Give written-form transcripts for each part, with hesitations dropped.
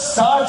60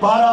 12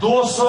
200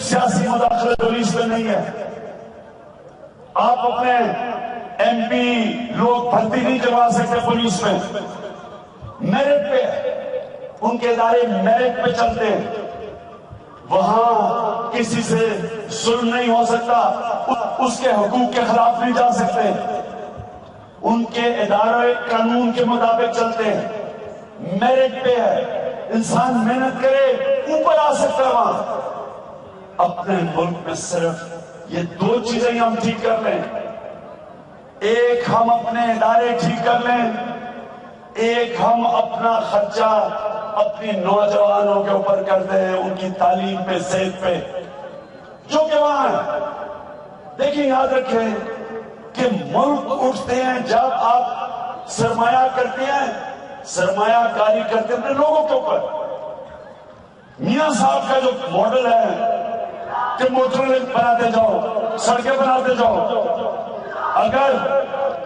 سیاسی مداخلت پولیس میں نہیں ہے. آپ اپنے ایم پی لوگ بھرتی نہیں کروا سکتے پولیس میں. میرٹ پہ ان کے ادارے میرٹ پہ چلتے ہیں. وہاں کسی سے ظلم نہیں ہو سکتا, اس کے حقوق کے خلاف نہیں جا سکتے. ان کے ادارے قانون کے مطابق چلتے ہیں. میرٹ پہ ہے, انسان محنت کرے اوپر آ سکتا ہے. وہاں اپنے ملک میں صرف یہ دو چیزیں ہم ٹھیک کر لیں. ایک ہم اپنے ادارے ٹھیک کر لیں, ایک ہم اپنا خرچہ اپنی نوجوانوں کے اوپر کرتے ہیں, ان کی تعلیم پہ, صحت پہ, جو کہ وہاں ہے. دیکھیں, یاد رکھیں کہ ملک اٹھتے ہیں جب آپ سرمایہ کرتے ہیں, سرمایہ کاری کرتے ہیں اپنے لوگوں کے اوپر. میاں صاحب کا جو ماڈل ہے کہ موٹر لنک بناتے جاؤ, سڑکیں بناتے جاؤ,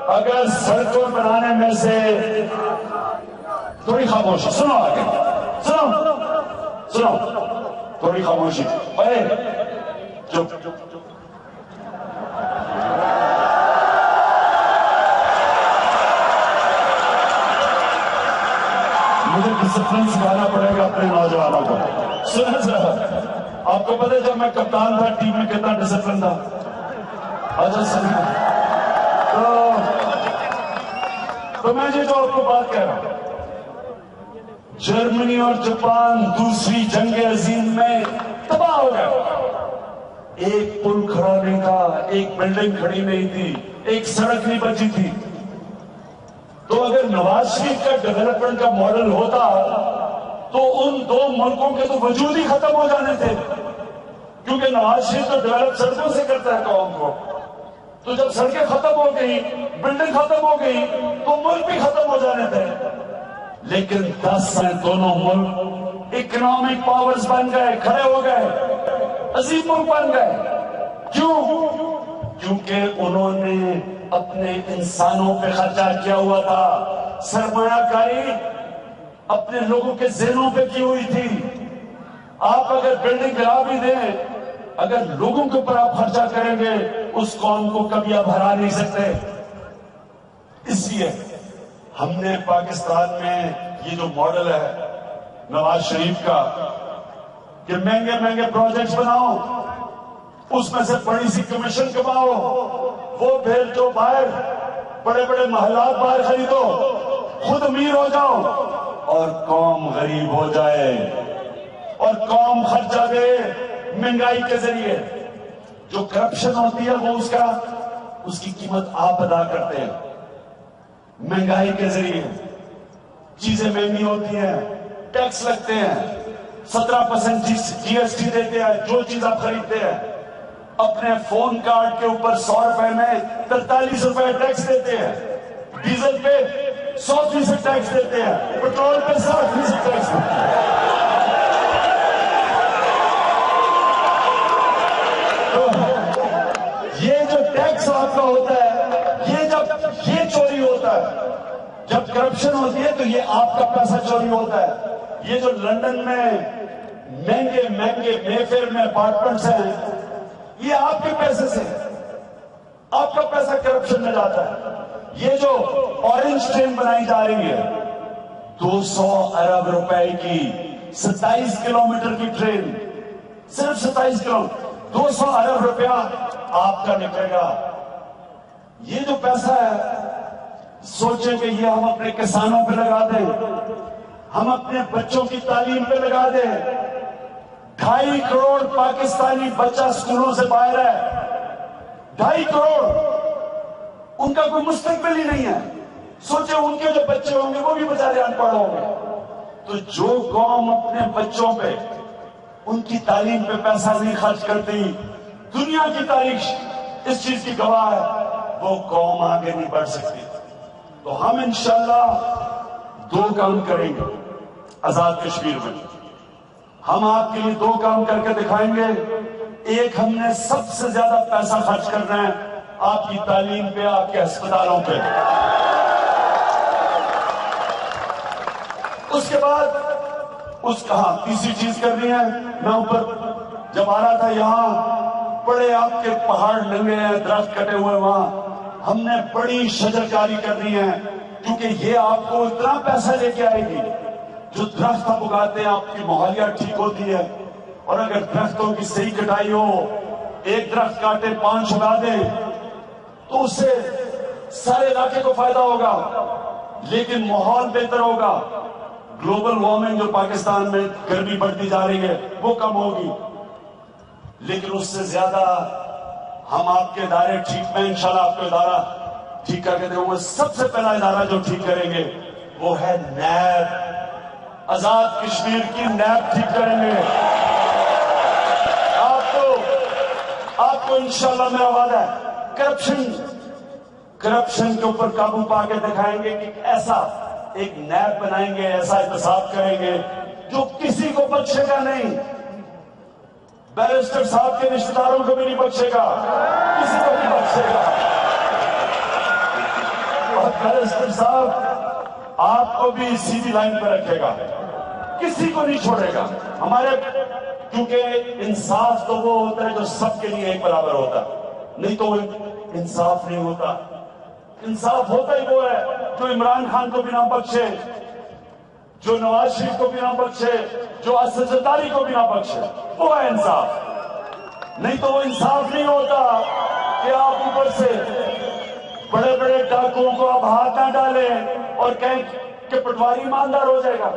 اگر سڑکوں بنانے میں سے تھوڑی خاموشی, سنو آگے, سنو تھوڑی خاموشی, چپ. مجھے ڈسپلن سکھانا پڑے گا اپنے نوجوانوں کو. سنیں ذرا, آپ کو پتہ ہے جب میں کپتان تھا ٹیم میں کتنا ڈسپلن تھا. اچھا سنیں, تو میں جو آپ کو بات کہہ رہا ہوں, جرمنی اور جاپان دوسری جنگ عظیم میں تباہ ہو گئے. ایک پل کھڑا نہیں تھا, ایک بلڈنگ کھڑی نہیں تھی, ایک سڑک نہیں بچی تھی. تو اگر نواز شریف کا ڈیولپمنٹ کا ماڈل ہوتا تو ان دو ملکوں کے تو وجود ہی ختم ہو جانے تھے, کیونکہ نواز شریف تو ڈیولپ سڑکوں سے کرتا ہے قوم کو. تو جب سڑکیں ختم ہو گئی, بلڈنگ ختم ہو گئی, تو ملک بھی ختم ہو جانے تھے. لیکن 10 میں دونوں ملک اکنامک پاورز بن گئے, کھڑے ہو گئے, عظیم ملک بن گئے. کیوں؟ کیونکہ انہوں نے اپنے انسانوں پہ خرچہ کیا ہوا تھا. سرمایہ کاری اپنے لوگوں کے ذہنوں پہ کی ہوئی تھی. آپ اگر بلڈنگ گرا بھی دیں, اگر لوگوں کے اوپر آپ خرچہ کریں گے, اس قوم کو کبھی آپ ہرا نہیں سکتے. اس لیے ہم نے پاکستان میں یہ جو ماڈل ہے نواز شریف کا کہ مہنگے مہنگے پروجیکٹس بناؤ, اس میں سے بڑی سی کمیشن کماؤ, وہ پھر جو باہر بڑے بڑے محلات باہر خریدو, خود امیر ہو جاؤ اور قوم غریب ہو جائے, اور قوم خرچہ دے مہنگائی کے ذریعے. جو کرپشن ہوتی ہے وہ اس کی قیمت آپ ادا کرتے ہیں. مہنگائی کے ذریعے چیزیں مہنگی ہوتی ہیں, ٹیکس لگتے ہیں, 17% جی ایس ٹی دیتے ہیں جو چیز آپ خریدتے ہیں. اپنے فون کارڈ کے اوپر 100 روپے میں 43 روپے ٹیکس دیتے ہیں. ڈیزل پہ 100% ٹیکس دیتے ہیں, پیٹرول پہ 60% ٹیکس دیتے ہیں. یہ جو ٹیکس آپ کا ہوتا ہے, یہ چوری ہوتا ہے. جب کرپشن ہوتی ہے تو یہ آپ کا پیسہ چوری ہوتا ہے. یہ جو لندن میں مہنگے مے فیئر میں اپارٹمنٹس ہیں, یہ آپ کے پیسے سے, آپ کا پیسہ کرپشن میں جاتا ہے. یہ جو اورنج ٹرین بنائی جا رہی ہے 200 ارب روپے کی, 27 کلومیٹر کی ٹرین, صرف 27 کلومیٹر, 200 ارب روپیہ آپ کا نکلے گا. یہ جو پیسہ ہے سوچیں کہ یہ ہم اپنے کسانوں پہ لگا دیں, ہم اپنے بچوں کی تعلیم پہ لگا دیں. 2.5 کروڑ پاکستانی بچہ سکولوں سے باہر ہے, 2.5 کروڑ, ان کا کوئی مستقبل ہی نہیں ہے. سوچیں ان کے جو بچے ہوں گے وہ بھی بیچارے ان پڑھ ہوں گے. تو جو قوم اپنے بچوں پہ, ان کی تعلیم پہ پیسہ نہیں خرچ کرتی, دنیا کی تاریخ اس چیز کی گواہ ہے, وہ قوم آگے نہیں بڑھ سکتی. تو ہم انشاءاللہ 2 کام کریں گے آزاد کشمیر میں. ہم آپ کے لیے 2 کام کر کے دکھائیں گے. ایک, ہم نے سب سے زیادہ پیسہ خرچ کرنا ہے آپ کی تعلیم پہ, آپ کے ہسپتالوں پہ. اس کے بعد تیسری چیز کرنی ہے, میں اوپر جب آ رہا تھا یہاں بڑے آپ کے پہاڑ ننگے ہیں، درخت کٹے ہوئے، وہاں ہم نے بڑی شجرکاری کرنی ہے، کیونکہ یہ آپ کو اتنا پیسہ لے کے آئے گی۔ جو درخت آپ اگاتے ہیں آپ کی ماحولیات ٹھیک ہوتی ہے، اور اگر درختوں کی صحیح کٹائی ہو، ایک درخت کاٹے 5 اگا دیں تو اس سے سارے علاقے کو فائدہ ہوگا، لیکن ماحول بہتر ہوگا۔ گلوبل وارمنگ جو پاکستان میں گرمی بڑھتی جا رہی ہے وہ کم ہوگی، لیکن اس سے زیادہ ہم آپ کے ادارے ٹھیک، میں انشاءاللہ آپ کو ادارہ ٹھیک کر کے دوں گا۔ سب سے پہلا ادارہ جو ٹھیک کریں گے وہ ہے نیب۔ آزاد کشمیر کی نیب ٹھیک کریں گے۔ آپ کو انشاءاللہ میرا وعدہ ہے، کرپشن کے اوپر قابو پا کے دکھائیں گے کہ ایسا ایک نیب بنائیں گے، ایسا احتساب کریں گے جو کسی کو بخشے گا نہیں۔ بیرسٹر صاحب کے رشتہ داروں کو بھی نہیں بخشے گا، کسی کو نہیں بخشے گا۔ اور بیرسٹر صاحب آپ کو بھی سیدھی لائن پہ رکھے گا، کسی کو نہیں چھوڑے گا۔ ہمارے کیونکہ انصاف تو وہ ہوتا ہے جو سب کے لیے ایک برابر ہوتا ہے، نہیں تو انصاف نہیں ہوتا۔ انصاف ہوتا ہی وہ ہے جو عمران خان کو بھی نہ بخشے، جو نواز شریف کو بھی نہ بخشے، جو اسد زرداری کو بھی نہ بخشے، وہ ہے انصاف۔ نہیں تو وہ انصاف نہیں ہوتا کہ آپ اوپر سے بڑے بڑے ڈاکوؤں کو آپ ہاتھ نہ ڈالیں اور کہیں کہ پٹواری ایماندار ہو جائے گا۔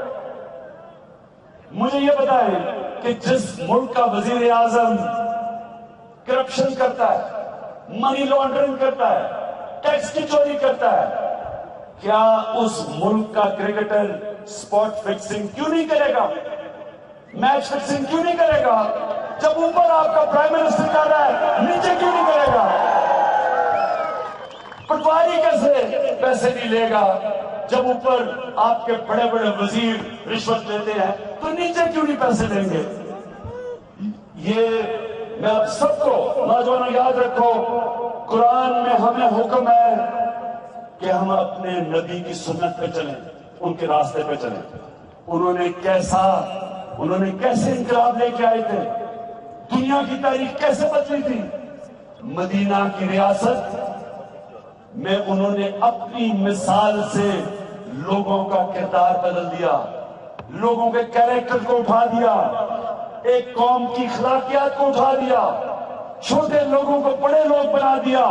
مجھے یہ بتائیں کہ جس ملک کا وزیر اعظم کرپشن کرتا ہے، منی لانڈرنگ کرتا ہے، ٹیکس کی چوری کرتا ہے، کیا اس ملک کا کرکٹر سپاٹ فکسنگ کیوں نہیں کرے گا؟ میچ فکسنگ کیوں نہیں کرے گا؟ جب اوپر آپ کا پرائم منسٹر کر رہا ہے، نیچے کیوں نہیں کرے گا؟ پٹواری کیسے پیسے نہیں لے گا جب اوپر آپ کے بڑے بڑے وزیر رشوت لیتے ہیں، تو نیچے کیوں نہیں پیسے لیں گے؟ یہ میں آپ سب کو نوجوانوں یاد رکھو، قرآن میں ہمیں حکم ہے کہ ہم اپنے نبی کی سنت پہ چلیں، ان کے راستے پہ چلیں۔ انہوں نے کیسے انقلاب لے کے آئے تھے، دنیا کی تاریخ کیسے بدلی تھی۔ مدینہ کی ریاست میں انہوں نے اپنی مثال سے لوگوں کا کردار بدل دیا، لوگوں کے کیریکٹر کو اٹھا دیا، ایک قوم کی اخلاقیات کو اٹھا دیا، چھوٹے لوگوں کو بڑے لوگ بنا دیا،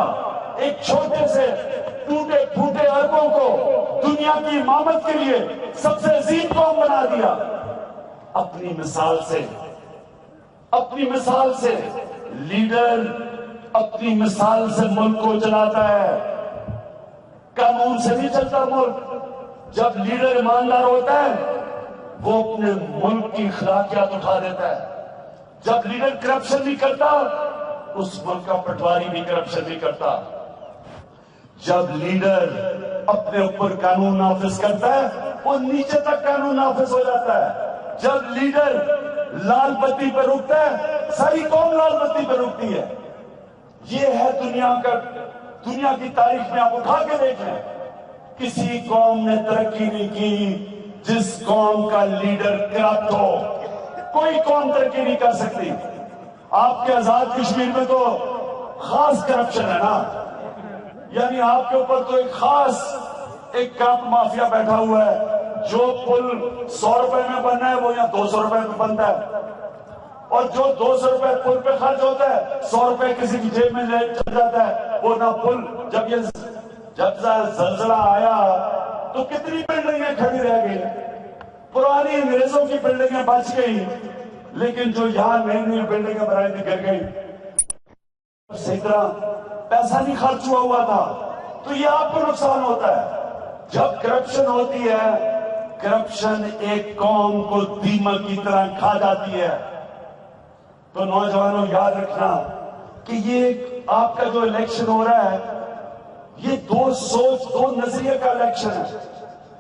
ایک چھوٹے سے ٹوٹے پھوٹے عربوں کو دنیا کی امامت کے لیے سب سے عظیم قوم بنا دیا۔ اپنی مثال سے لیڈر اپنی مثال سے ملک کو چلاتا ہے، قانون سے نہیں چلتا ملک۔ جب لیڈر ایماندار ہوتا ہے وہ اپنے ملک کی اخلاقیات اٹھا دیتا ہے۔ جب لیڈر کرپشن نہیں کرتا، اس ملک کا پٹواری بھی کرپشن نہیں کرتا۔ جب لیڈر اپنے اوپر قانون نافذ کرتا ہے، وہ نیچے تک قانون نافذ ہو جاتا ہے۔ جب لیڈر لال بتی پہ رکتا ہے، ساری قوم لال بتی پہ رکتی ہے۔ یہ ہے دنیا کی تاریخ میں آپ اٹھا کے دیکھیں، کسی قوم نے ترقی نہیں کی جس قوم کا لیڈر کرپٹ ہو۔ کوئی قوم ترقی نہیں کر سکتی۔ آپ کے آزاد کشمیر میں تو خاص کرپشن ہے نا، یعنی آپ کے اوپر تو ایک خاص ایک کرپٹ مافیا بیٹھا ہوا ہے۔ جو پل 100 روپے میں بننا ہے وہ یہاں 200 روپے میں بنتا ہے، اور جو 200 روپے پل پہ خرچ ہوتا ہے 100 روپے کسی کی جیب میں چل جاتا ہے۔ وہ نہ پل، جب زلزلہ آیا تو کتنی بلڈنگیں کھڑی رہ گئی، پرانی انگریزوں کی بلڈنگیں بچ گئی، لیکن جو یہاں نئی بلڈنگیں بنائی تھی گر گئی۔ صحیح طرح پیسہ نہیں خرچ ہوا تھا، تو یہ آپ کو نقصان ہوتا ہے۔ جب کرپشن ہوتی ہے، کرپشن ایک قوم کو دیمک کی طرح کھا جاتی ہے۔ تو نوجوانوں یاد رکھنا کہ یہ آپ کا جو الیکشن ہو رہا ہے، یہ دو نظریے کا الیکشن ہے۔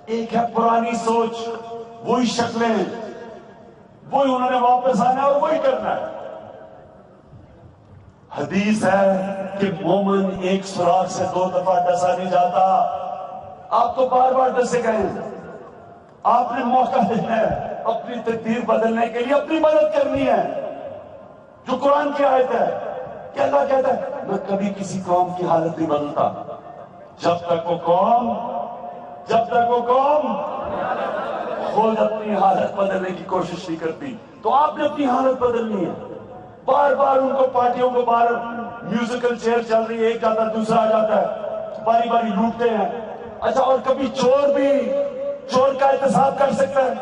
ایک ہے پرانی سوچ، وہی شکلیں، وہی انہوں نے واپس آنا ہے اور وہی کرنا ہے۔ حدیث ہے کہ مومن ایک سوراخ سے 2 دفعہ ڈسا نہیں جاتا۔ آپ تو بار بار ڈسے گئے ہیں، آپ نے موقع دینا ہے اپنی تقدیر بدلنے کے لیے، اپنی مدد کرنی ہے۔ جو قرآن کی آیت ہے کہ اللہ کہتا ہے میں کبھی کسی قوم کی حالت نہیں بدلتا جب تک وہ قوم خود اپنی حالت بدلنے کی کوشش نہیں کرتی. تو آپ نے اپنی حالت بدلنی ہے. بار بار ان کو پارٹیوں کو باہر میوزیکل چیئر چل رہی ہے, ایک آتا ہے دوسرا آ جاتا ہے, باری باری لوٹتے ہیں. اچھا, اور کبھی چور بھی چور کا احتساب کر سکتا ہے؟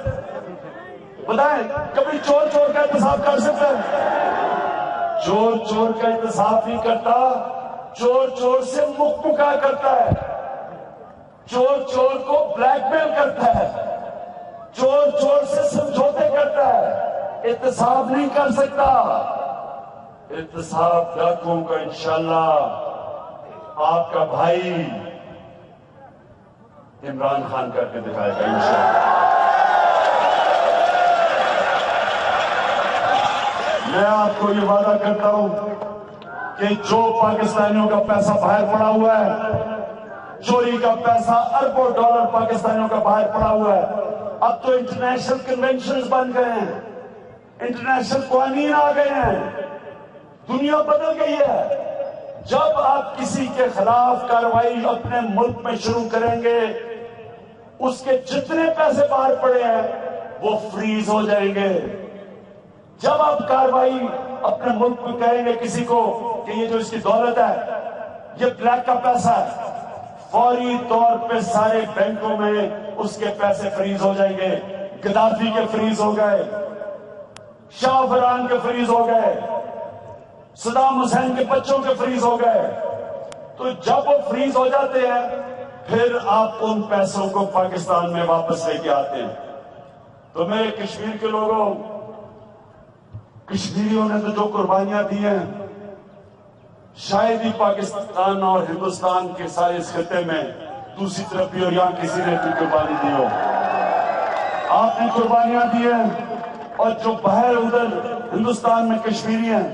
بتائیں, کبھی چور کا احتساب کر سکتا ہے؟ چور کا احتساب نہیں کرتا, چور سے مکہ کرتا ہے, چور کو بلیک میل کرتا ہے, چور سے سمجھوتے کرتا ہے, احتساب نہیں کر سکتا. احتساب ڈاکوؤں کا انشاءاللہ آپ کا بھائی عمران خان کر کے دکھائے گا انشاءاللہ. میں آپ کو یہ وعدہ کرتا ہوں کہ جو پاکستانیوں کا پیسہ باہر پڑا ہوا ہے, چوری کا پیسہ اربوں ڈالر پاکستانیوں کا باہر پڑا ہوا ہے, اب تو انٹرنیشنل کنونشنز بن گئے ہیں, انٹرنیشنل قوانین آ گئے ہیں, دنیا بدل گئی ہے. جب آپ کسی کے خلاف کارروائی اپنے ملک میں شروع کریں گے, اس کے جتنے پیسے باہر پڑے ہیں وہ فریز ہو جائیں گے. جب آپ کارروائی اپنے ملک میں کریں گے کسی کو کہ یہ جو اس کی دولت ہے یہ بلیک کا پیسہ ہے, فوری طور پہ سارے بینکوں میں اس کے پیسے فریز ہو جائیں گے. گدافی کے فریز ہو گئے, شاہ فران کے فریز ہو گئے, صدام حسین کے بچوں کے فریز ہو گئے. تو جب وہ فریز ہو جاتے ہیں پھر آپ ان پیسوں کو پاکستان میں واپس لے کے آتے ہیں. تو میرے کشمیر کے لوگوں, کشمیریوں نے تو جو قربانیاں دی ہیں شاید ہی پاکستان اور ہندوستان کے سارے اس خطے میں دوسری طرف بھی اور یہاں کسی نے بھی قربانی دی ہو. آپ نے قربانیاں دی ہیں, اور جو باہر ادھر ہندوستان میں کشمیری ہیں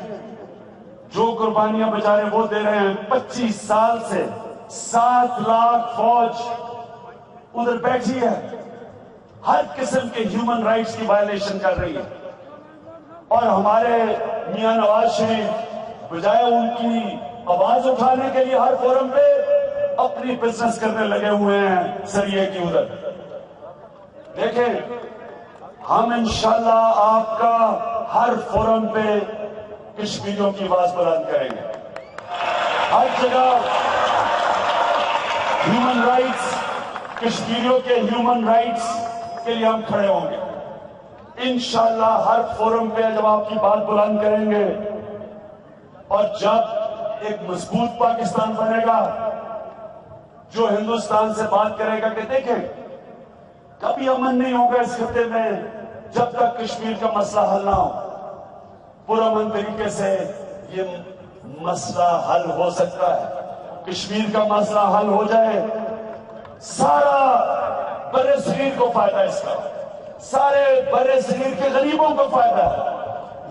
جو قربانیاں بیچارے وہ دے رہے ہیں. 25 سال سے 7 لاکھ فوج ادھر بیٹھی ہے, ہر قسم کے ہیومن رائٹس کی وائلیشن کر رہی ہے, اور ہمارے میاں نواز شریف بجائے ان کی آواز اٹھانے کے لیے ہر فورم پہ اپنی بزنس کرنے لگے ہوئے ہیں سریے کی ادھر. دیکھیں, ہم انشاءاللہ آپ کا ہر فورم پہ کشمیریوں کی آواز بلند کریں گے. ہر جگہ ہیومن رائٹس, کشمیریوں کے ہیومن رائٹس کے لیے ہم کھڑے ہوں گے انشاءاللہ. ہر فورم پہ جب آپ کی بات بلند کریں گے, اور جب ایک مضبوط پاکستان بنے گا جو ہندوستان سے بات کرے گا کہ دیکھیں کبھی امن نہیں ہوگا اس خطے میں جب تک کشمیر کا مسئلہ حل نہ ہو. پرامن طریقے سے یہ مسئلہ حل ہو سکتا ہے. کشمیر کا مسئلہ حل ہو جائے, سارا برصغیر کو فائدہ اس کا, سارے برصغیر کے غریبوں کو فائدہ ہے.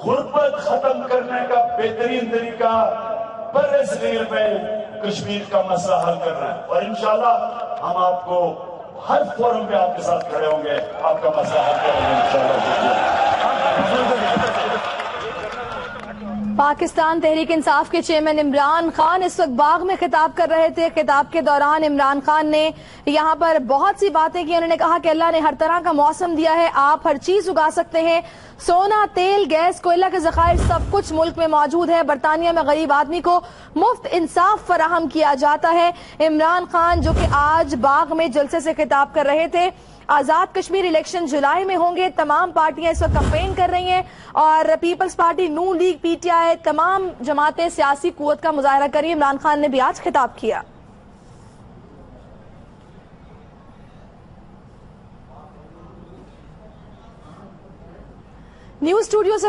غربت ختم کرنے کا بہترین طریقہ برصغیر میں کشمیر کا مسئلہ حل کرنا ہے, اور انشاءاللہ ہم آپ کو ہر فورم پہ آپ کے ساتھ کھڑے ہوں گے, آپ کا مسئلہ حل کریں گے انشاءاللہ. پاکستان تحریک انصاف کے چیئرمین عمران خان اس وقت باغ میں خطاب کر رہے تھے. خطاب کے دوران عمران خان نے یہاں پر بہت سی باتیں کی. انہوں نے کہا کہ اللہ نے ہر طرح کا موسم دیا ہے, آپ ہر چیز اگا سکتے ہیں, سونا, تیل, گیس, کوئلہ کے ذخائر سب کچھ ملک میں موجود ہے. برطانیہ میں غریب آدمی کو مفت انصاف فراہم کیا جاتا ہے. عمران خان جو کہ آج باغ میں جلسے سے خطاب کر رہے تھے, آزاد کشمیر الیکشن جولائی میں ہوں گے. تمام پارٹیاں اس وقت کمپین کر رہی ہیں, اور people's party, Noon league, P T I, تمام جماعتیں سیاسی قوت کا مظاہرہ کر رہی ہیں. عمران خان نے بھی آج خطاب کیا. نیوز اسٹوڈیو سے